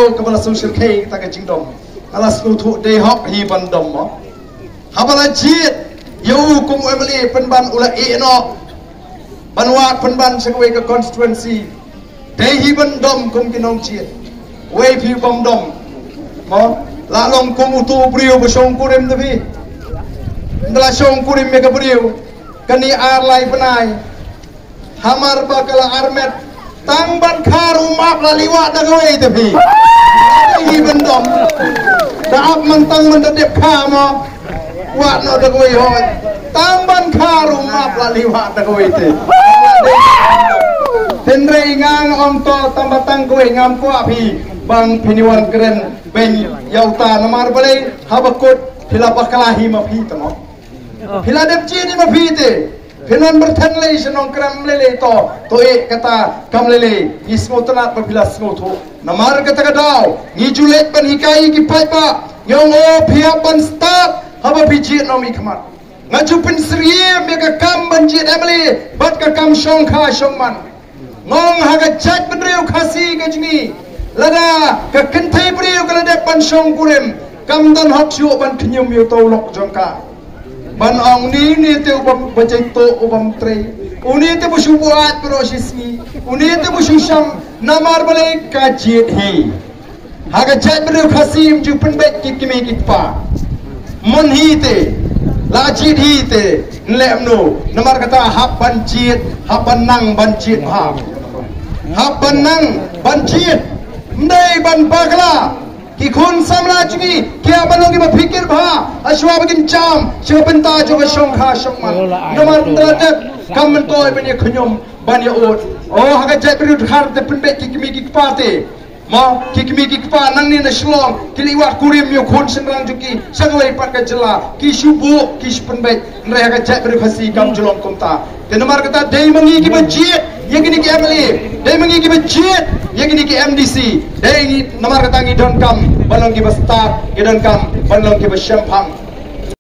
video ke bala social k kita ke jingdom alas nutu day hop hi bandom mo habala jit yo kum emily penban ula eno banwat penban sekwe ke constituency day hi bandom kum kinong jit way pi bandom mo la long kum utu brio besong kurim tebi ndala song kurim me ke brio kani ar lai penai hamar bakala armet tang ban kharu map la liwa dagwe tebi hi bandom daap mentang mendedep kama wat no dagwe hoy tang ban kharu map la liwa dagwe te tenre ngang om to tambatang kowe ngam ko api bang piniwan keren ben yauta namar bale habakut phila bakalahi ma phi tamo phila dep chi ni ma phi te phinon berthan le senong kram lele to e kata kam lele ismotna pa phila smotho namar kata kadau ni julet ban hikai ki paipa yong o phia ban start haba biji no mi khamat ngajupin sriye mega kam ban ji emily bat ka kam shong kha shong man ngong haga chat bedreu khasi gajni lada ka kentai breu kala de ban shong kurim kam dan hok shu ban khnyum yu to lok jongka ban ong ni te ubam bajai to ubam tre uni te busu buat prosesmi uni te busu sham namar bale ka jit hi haga chat bedreu khasim ju pen bet ki kimi ki pa mon hi te la jit hi te nlem no namar kata hap ban jit hap ban nang ban jit ha hap ban nang ban jit ndai ban bagla ki khun samla chungi kya balongi ma fikir bha ashwa bagin cham chapenta jo shong kha shong man namar tradep kam toy ben khnyom ban ya ot o haga jai perut har te pen bet ki kimi ki pate ma kikmi kikpa nang ni na shlong kiliwat kurim yo khon senrang juki sanglai pat ka jela ki shubu ki spenbai nre ha ka jai ber khasi kam jolong komta tenamar kata dei mangi ki bajit yegini ki emily dei mangi ki bajit yegini ki mdc dei ni namar kata ngi don kam balong ki basta ki don kam balong ki bashampang